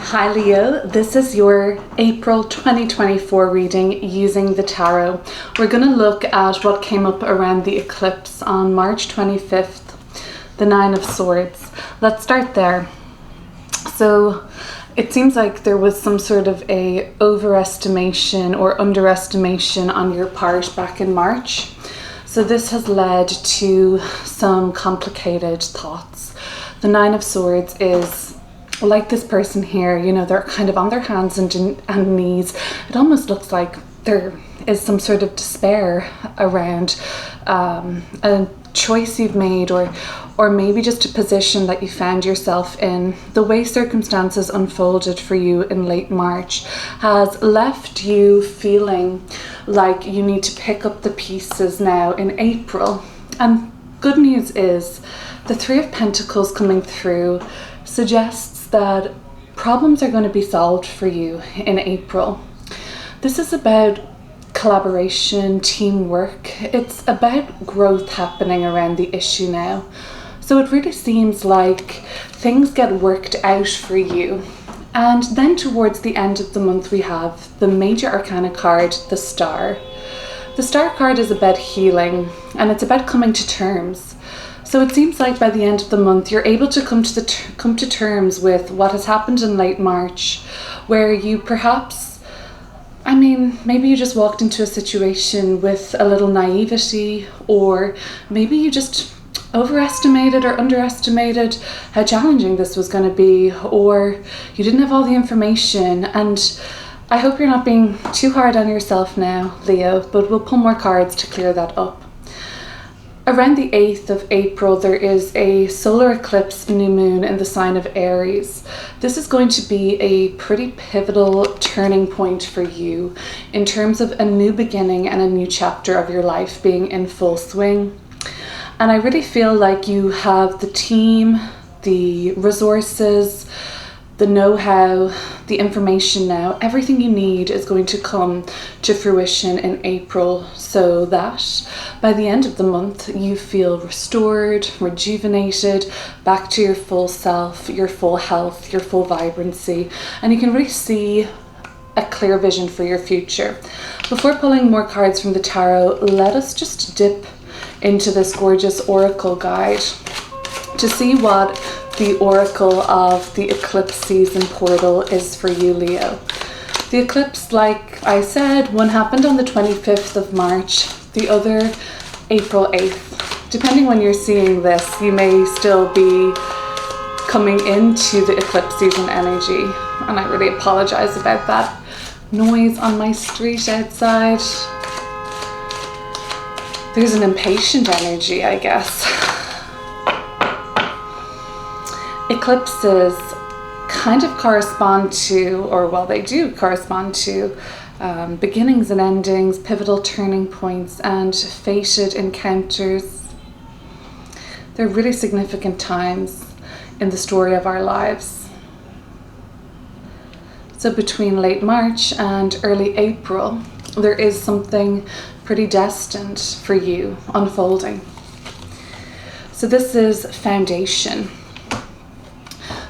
Hi Leo, this is your April 2024 reading using the tarot. We're going to look at what came up around the eclipse on March 25th, the Nine of Swords. Let's start there. So it seems like there was some sort of a overestimation or underestimation on your part back in March. So this has led to some complicated thoughts. The Nine of Swords is like this person here, you know, they're kind of on their hands and knees. It almost looks like there is some sort of despair around a choice you've made, or maybe just a position that you found yourself in. The way circumstances unfolded for you in late March has left you feeling like you need to pick up the pieces now in April. And good news is the Three of Pentacles coming through suggests that problems are going to be solved for you in April. This is about collaboration, teamwork. It's about growth happening around the issue now. So it really seems like things get worked out for you. And then towards the end of the month, we have the Major Arcana card, the Star. The Star card is about healing, and it's about coming to terms. So it seems like by the end of the month, you're able to come to terms with what has happened in late March, where you perhaps, maybe you just walked into a situation with a little naivety, or maybe you just overestimated or underestimated how challenging this was going to be, or you didn't have all the information. And I hope you're not being too hard on yourself now, Leo, but we'll pull more cards to clear that up. Around the 8th of April, there is a solar eclipse new moon in the sign of Aries. This is going to be a pretty pivotal turning point for you in terms of a new beginning and a new chapter of your life being in full swing. And I really feel like you have the team, the resources, the know-how, the information now. Everything you need is going to come to fruition in April, so that by the end of the month you feel restored, rejuvenated, back to your full self, your full health, your full vibrancy, and you can really see a clear vision for your future. Before pulling more cards from the tarot, let us just dip into this gorgeous oracle guide to see what the oracle of the eclipse season portal is for you, Leo. The eclipse, like I said, one happened on the 25th of March, the other April 8th. Depending when you're seeing this, you may still be coming into the eclipse season energy, and I really apologize about that noise on my street outside. There's an impatient energy, I guess. Eclipses kind of correspond to, or well, they do correspond to beginnings and endings, pivotal turning points, and fated encounters. They're really significant times in the story of our lives. So between late March and early April, there is something pretty destined for you unfolding. So this is foundation.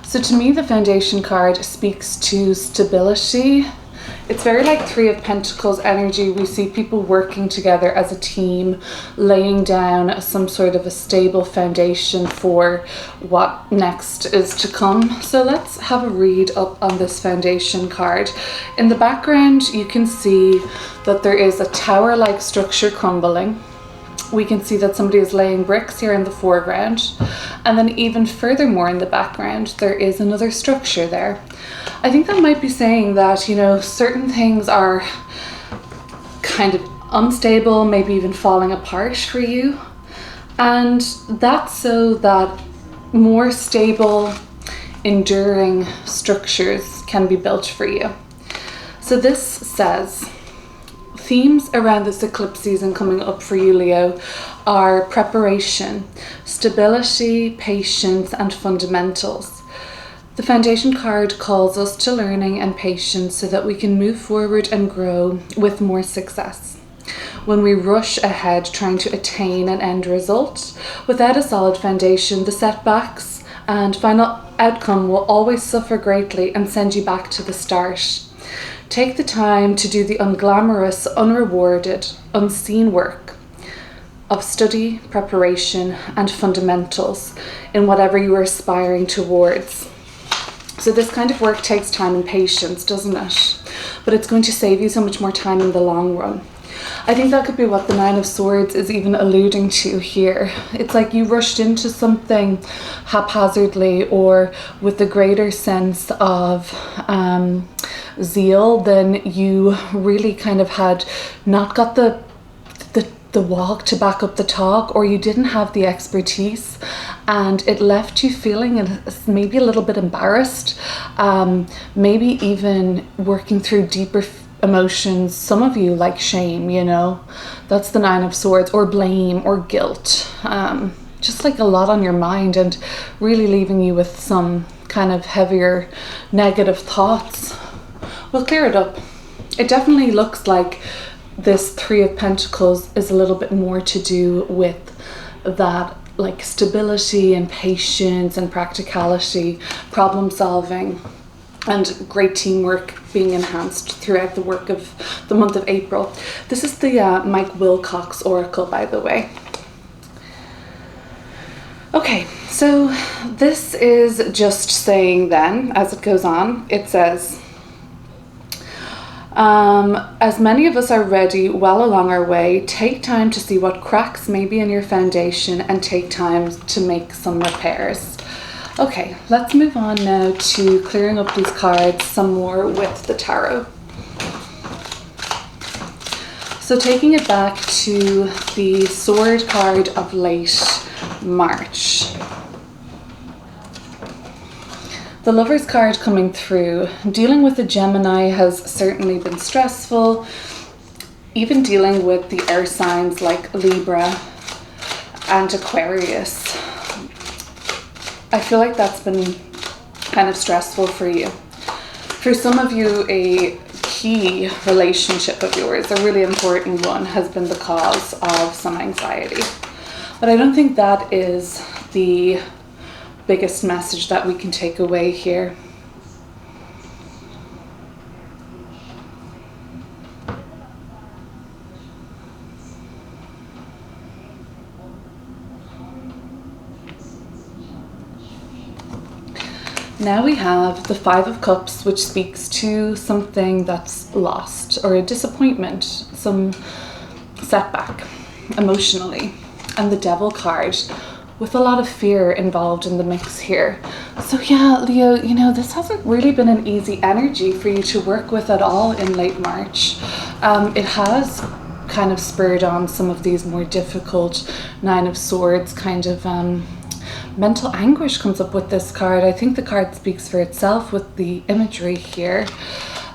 So to me, the foundation card speaks to stability. It's very like Three of Pentacles energy. We see people working together as a team, laying down some sort of a stable foundation for what next is to come. So let's have a read up on this foundation card. In the background, you can see that there is a tower-like structure crumbling. We can see that somebody is laying bricks here in the foreground, and then even furthermore in the background there is another structure there. I think that might be saying that, you know, certain things are kind of unstable, maybe even falling apart for you, and that's so that more stable, enduring structures can be built for you. So this says, themes around this eclipse season coming up for you, Leo, are preparation, stability, patience, and fundamentals. The foundation card calls us to learning and patience so that we can move forward and grow with more success. When we rush ahead trying to attain an end result without a solid foundation, the setbacks and final outcome will always suffer greatly and send you back to the start. Take the time to do the unglamorous, unrewarded, unseen work of study, preparation, and fundamentals in whatever you are aspiring towards. So this kind of work takes time and patience, doesn't it? But it's going to save you so much more time in the long run. I think that could be what the Nine of Swords is even alluding to here. It's like you rushed into something haphazardly or with a greater sense of zeal than you really kind of had not got the walk to back up the talk, or you didn't have the expertise, and it left you feeling maybe a little bit embarrassed, maybe even working through deeper emotions, some of you like shame, you know, that's the Nine of Swords, or blame or guilt, just like a lot on your mind and really leaving you with some kind of heavier negative thoughts. We'll clear it up. It definitely looks like this Three of Pentacles is a little bit more to do with that, like stability and patience and practicality, problem solving, and great teamwork being enhanced throughout the work of the month of April. This is the Mike Wilcox Oracle, by the way. Okay, so this is just saying then, as it goes on, it says, as many of us are ready, well along our way, take time to see what cracks may be in your foundation and take time to make some repairs. Okay, let's move on now to clearing up these cards some more with the tarot. So taking it back to the Sword card of late March. The Lover's card coming through. Dealing with a Gemini has certainly been stressful. Even dealing with the air signs like Libra and Aquarius. I feel like that's been kind of stressful for you. For some of you, a key relationship of yours, a really important one, has been the cause of some anxiety. But I don't think that is the biggest message that we can take away here. Now we have the Five of Cups, which speaks to something that's lost or a disappointment, some setback emotionally, and the Devil card with a lot of fear involved in the mix here. So yeah, Leo, you know, this hasn't really been an easy energy for you to work with at all in late March. It has kind of spurred on some of these more difficult Nine of Swords kind of mental anguish comes up with this card. I think the card speaks for itself with the imagery here.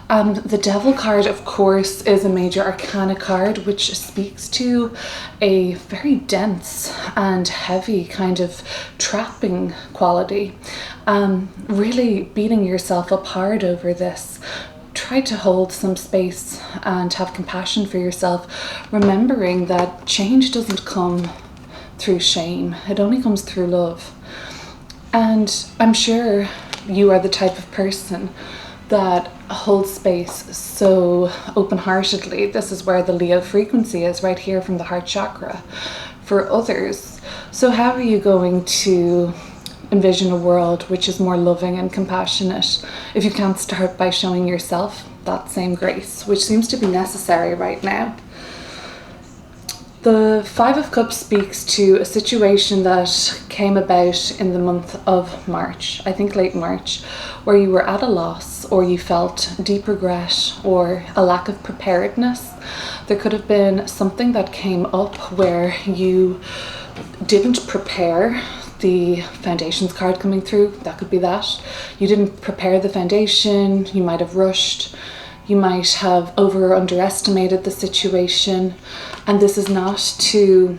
The Devil card, of course, is a major arcana card, which speaks to a very dense and heavy kind of trapping quality. Really beating yourself apart over this. Try to hold some space and have compassion for yourself, remembering that change doesn't come through shame. It only comes through love. And I'm sure you are the type of person that holds space so open-heartedly. This is where the Leo frequency is, right here from the heart chakra, for others. So how are you going to envision a world which is more loving and compassionate if you can't start by showing yourself that same grace, which seems to be necessary right now? The Five of Cups speaks to a situation that came about in the month of March, I think late March, where you were at a loss or you felt deep regret or a lack of preparedness. There could have been something that came up where you didn't prepare. The foundations card coming through, that could be that. You didn't prepare the foundation, you might have rushed. You might have over or underestimated the situation, and this is not to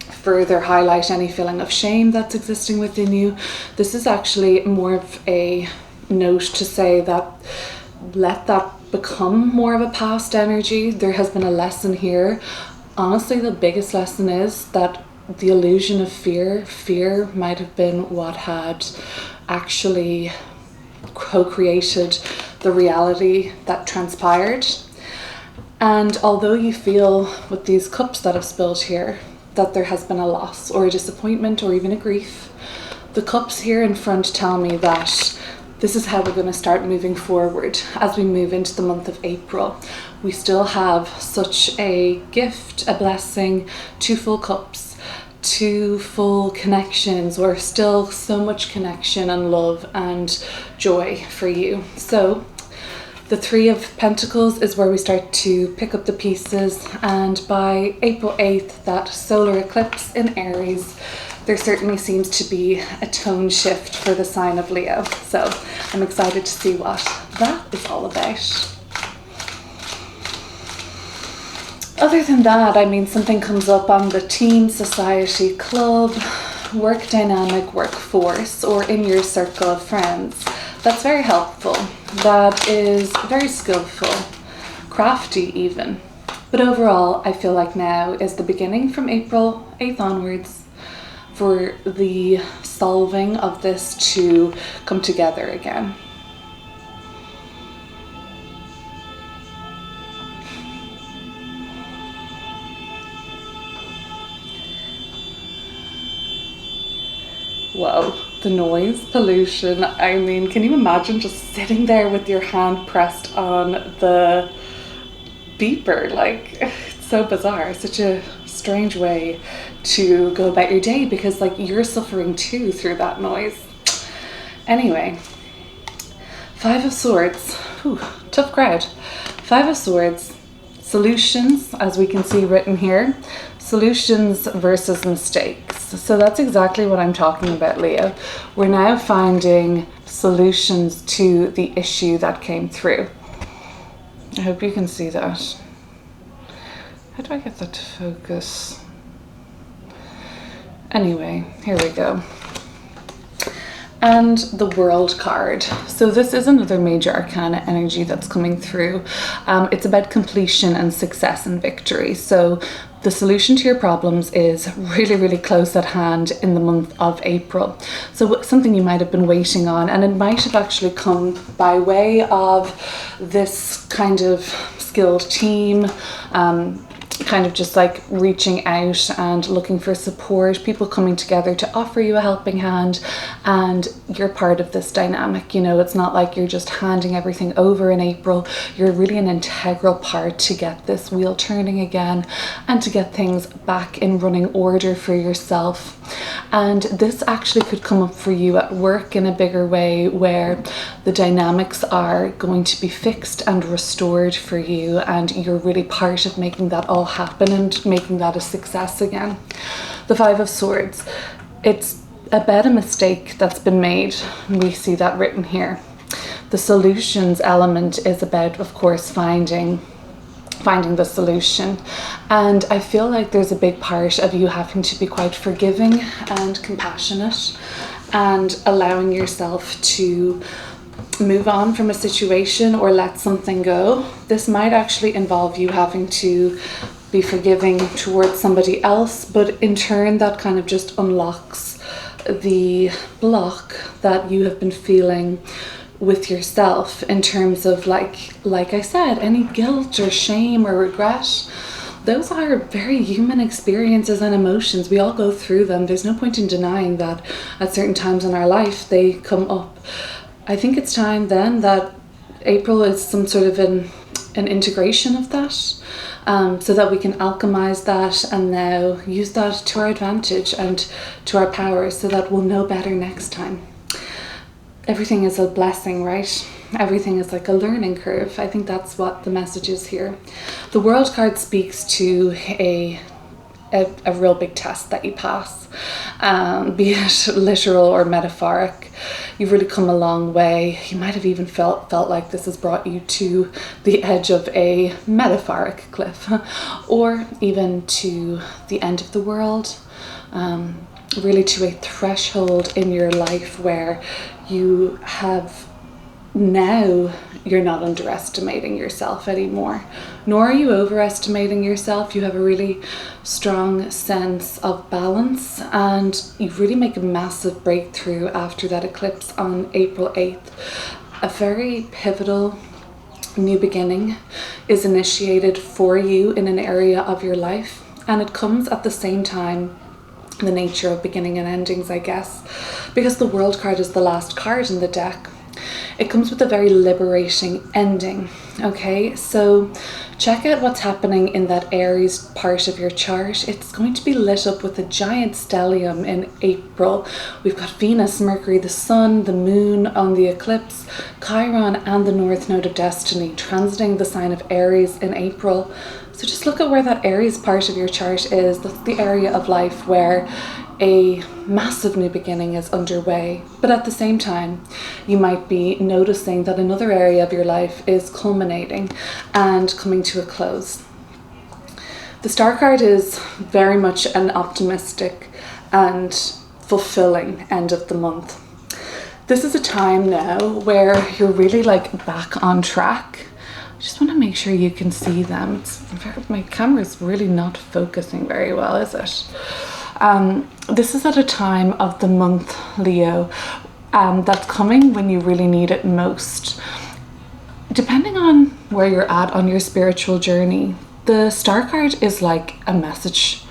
further highlight any feeling of shame that's existing within you. This is actually more of a note to say that let that become more of a past energy. There has been a lesson here. Honestly, the biggest lesson is that the illusion of fear. Fear might have been what had actually co-created the reality that transpired. And although you feel with these cups that have spilled here that there has been a loss or a disappointment or even a grief, the cups here in front tell me that this is how we're going to start moving forward as we move into the month of April. We still have such a gift, a blessing, 2 full cups, 2 full connections, or still so much connection and love and joy for you. So the 3 of Pentacles is where we start to pick up the pieces, and by April 8th, that solar eclipse in Aries, there certainly seems to be a tone shift for the sign of Leo. So I'm excited to see what that is all about. Other than that, I mean, something comes up on the team, society, club, work dynamic, workforce, or in your circle of friends. That's very helpful. That is very skillful, crafty even. But overall, I feel like now is the beginning from April 8th onwards for the solving of this to come together again. Whoa, the noise pollution. I mean, can you imagine just sitting there with your hand pressed on the beeper? Like, it's so bizarre, such a strange way to go about your day, because like you're suffering too through that noise. Anyway, 5 of Swords. Whew, tough crowd. 5 of Swords. Solutions, as we can see written here. Solutions versus mistakes. So that's exactly what I'm talking about, Leo. We're now finding solutions to the issue that came through. I hope you can see that. How do I get that to focus? Anyway, here we go. And the World card. So this is another major arcana energy that's coming through. It's about completion and success and victory. So the solution to your problems is really, really close at hand in the month of April. So something you might have been waiting on, and it might have actually come by way of this kind of skilled team, kind of just like reaching out and looking for support, people coming together to offer you a helping hand, and you're part of this dynamic. You know, it's not like you're just handing everything over in April. You're really an integral part to get this wheel turning again and to get things back in running order for yourself. And this actually could come up for you at work in a bigger way, where the dynamics are going to be fixed and restored for you, and you're really part of making that all happen and making that a success again. The 5 of Swords, it's about a mistake that's been made. We see that written here. The solutions element is about, of course, finding the solution, and I feel like there's a big part of you having to be quite forgiving and compassionate and allowing yourself to move on from a situation or let something go. This might actually involve you having to be forgiving towards somebody else, but in turn that kind of just unlocks the block that you have been feeling with yourself in terms of like I said, any guilt or shame or regret. Those are very human experiences and emotions. We all go through them. There's no point in denying that at certain times in our life they come up. I think it's time then that April is some sort of an integration of that, so that we can alchemize that and now use that to our advantage and to our power, so that we'll know better next time. Everything is a blessing, right? Everything is like a learning curve. I think that's what the message is here. The World card speaks to a real big test that you pass, be it literal or metaphoric. You've really come a long way. You might have even felt like this has brought you to the edge of a metaphoric cliff, or even to the end of the world, really to a threshold in your life where you have now you're not underestimating yourself anymore, nor are you overestimating yourself. You have a really strong sense of balance, and you really make a massive breakthrough after that eclipse on April 8th. A very pivotal new beginning is initiated for you in an area of your life, and it comes at the same time, the nature of beginning and endings, I guess, because the World card is the last card in the deck. It comes with a very liberating ending. Okay, so check out what's happening in that Aries part of your chart. It's going to be lit up with a giant stellium in April. We've got Venus, Mercury, the Sun, the Moon on the eclipse, Chiron, and the North Node of Destiny transiting the sign of Aries in April. So just look at where that Aries part of your chart is. That's the area of life where a massive new beginning is underway. But at the same time, you might be noticing that another area of your life is culminating and coming to a close. The Star card is very much an optimistic and fulfilling end of the month. This is a time now where you're really like back on track. I just want to make sure you can see them. My camera's really not focusing very well, is it? This is at a time of the month, Leo, that's coming when you really need it most. Depending on where you're at on your spiritual journey, the Star card is like a message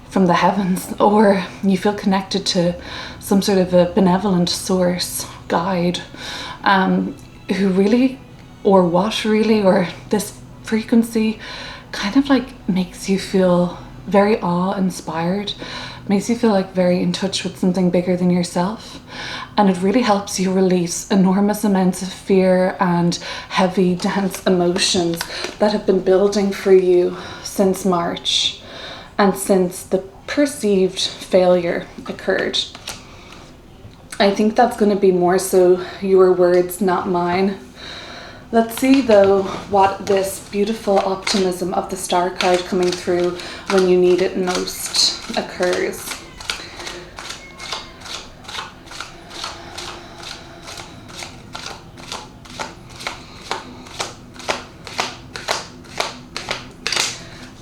from the heavens, or you feel connected to some sort of a benevolent source, guide, who really, or what really, or this frequency kind of like makes you feel very awe-inspired, makes you feel like very in touch with something bigger than yourself. And it really helps you release enormous amounts of fear and heavy, dense emotions that have been building for you since March and since the perceived failure occurred. I think that's going to be more so your words, not mine. Let's see though what this beautiful optimism of the Star card coming through when you need it most occurs.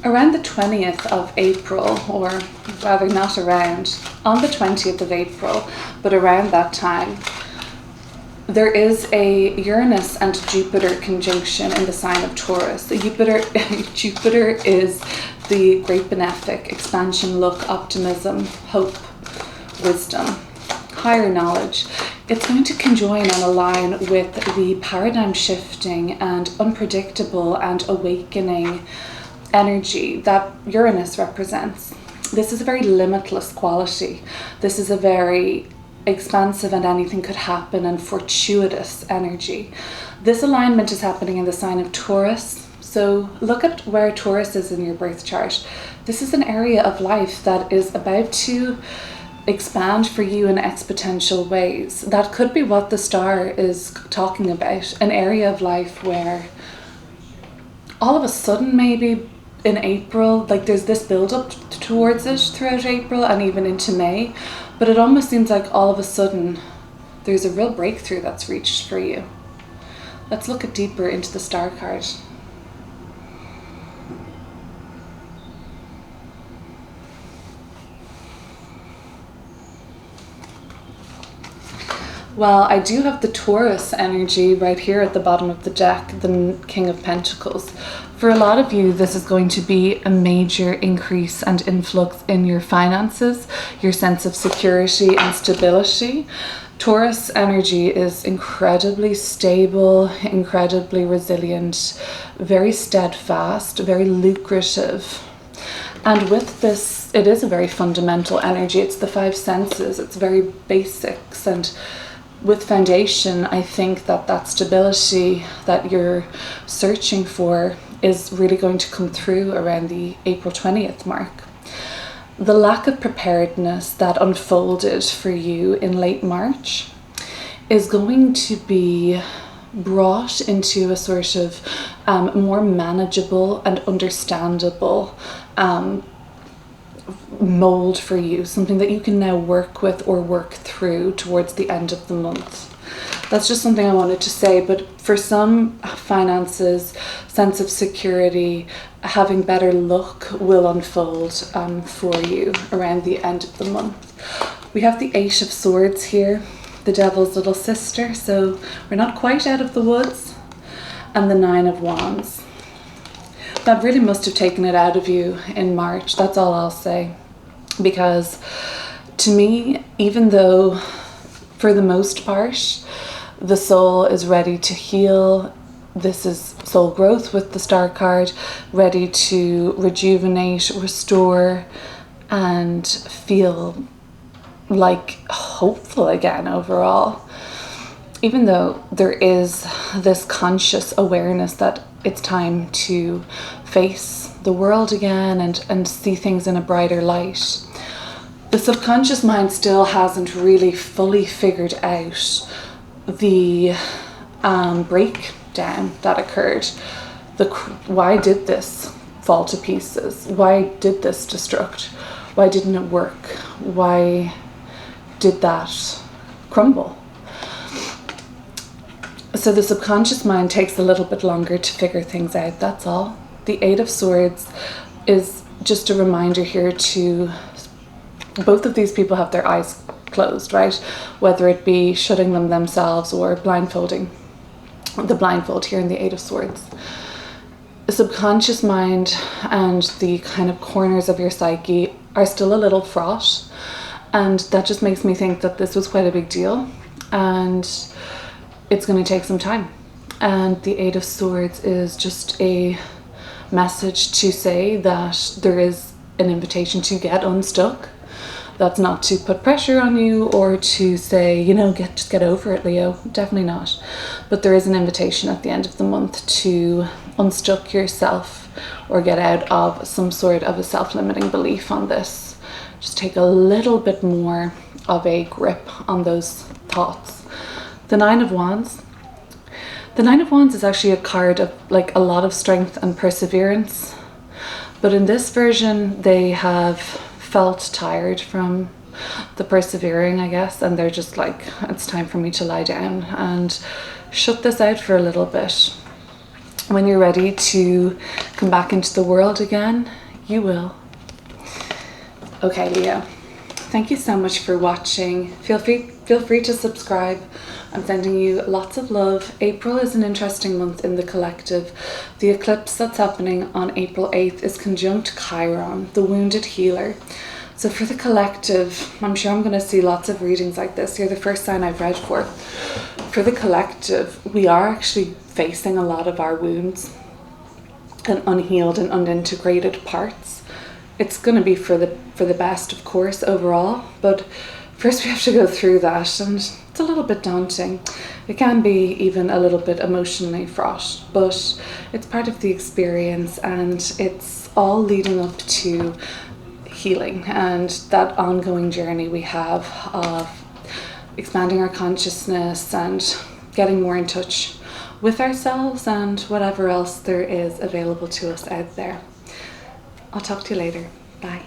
Around the 20th of April, or rather not around, on the 20th of April, but around that time, there is a Uranus and Jupiter conjunction in the sign of Taurus. Jupiter is the great benefic, expansion, look, optimism, hope, wisdom, higher knowledge. It's going to conjoin and align with the paradigm shifting and unpredictable and awakening energy that Uranus represents. This is a very limitless quality. This is a very expansive and anything could happen and fortuitous energy. This alignment is happening in the sign of Taurus. So look at where Taurus is in your birth chart. This is an area of life that is about to expand for you in exponential ways. That could be what the star is talking about. An area of life where all of a sudden, maybe in April, like there's this build up towards it throughout April and even into May. But it almost seems like all of a sudden there's a real breakthrough that's reached for you. Let's look deeper into the Star card. Well, I do have the Taurus energy right here at the bottom of the deck, the King of Pentacles. For a lot of you, this is going to be a major increase and influx in your finances, your sense of security and stability. Taurus energy is incredibly stable, incredibly resilient, very steadfast, very lucrative. And with this, it is a very fundamental energy. It's the five senses. It's very basics. And with foundation, I think that that stability that you're searching for is really going to come through around the April 20th mark. The lack of preparedness that unfolded for you in late March is going to be brought into a sort of more manageable and understandable mold for you, something that you can now work with or work through towards the end of the month. That's just something I wanted to say. But for some, finances, sense of security, having better luck will unfold for you around the end of the month. We have the Eight of Swords here, the Devil's little sister, so we're not quite out of the woods, and the Nine of Wands. That really must have taken it out of you in March, that's all I'll say. Because to me, even though for the most part, the soul is ready to heal, this is soul growth with the Star card, ready to rejuvenate, restore, and feel like hopeful again overall. Even though there is this conscious awareness that it's time to face the world again and see things in a brighter light, the subconscious mind still hasn't really fully figured out the breakdown that occurred. Why did this fall to pieces? Why did this destruct? Why didn't it work? Why did that crumble? So the subconscious mind takes a little bit longer to figure things out, that's all. The Eight of Swords is just a reminder here to both of these people have their eyes closed, right? Whether it be shutting them themselves or blindfolding. The blindfold here in the Eight of Swords. The subconscious mind and the kind of corners of your psyche are still a little fraught, and that just makes me think that this was quite a big deal and it's going to take some time. And the Eight of Swords is just a message to say that there is an invitation to get unstuck. That's not to put pressure on you or to say, you know, just get over it, Leo. Definitely not. But there is an invitation at the end of the month to unstuck yourself or get out of some sort of a self-limiting belief on this. Just take a little bit more of a grip on those thoughts. The Nine of Wands. The Nine of Wands is actually a card of like a lot of strength and perseverance. But in this version, they have felt tired from the persevering, I guess, and they're just like, it's time for me to lie down and shut this out for a little bit. When you're ready to come back into the world again, you will. Okay, Leo, thank you so much for watching. Feel free to subscribe. I'm sending you lots of love. April is an interesting month in the collective. The eclipse that's happening on April 8th is conjunct Chiron, the wounded healer. So for the collective, I'm sure I'm going to see lots of readings like this. You're the first sign I've read for. For the collective, we are actually facing a lot of our wounds and unhealed and unintegrated parts. It's going to be for the best, of course, overall, but first we have to go through that, and it's a little bit daunting. It can be even a little bit emotionally fraught, but it's part of the experience, and it's all leading up to healing and that ongoing journey we have of expanding our consciousness and getting more in touch with ourselves and whatever else there is available to us out there. I'll talk to you later. Bye.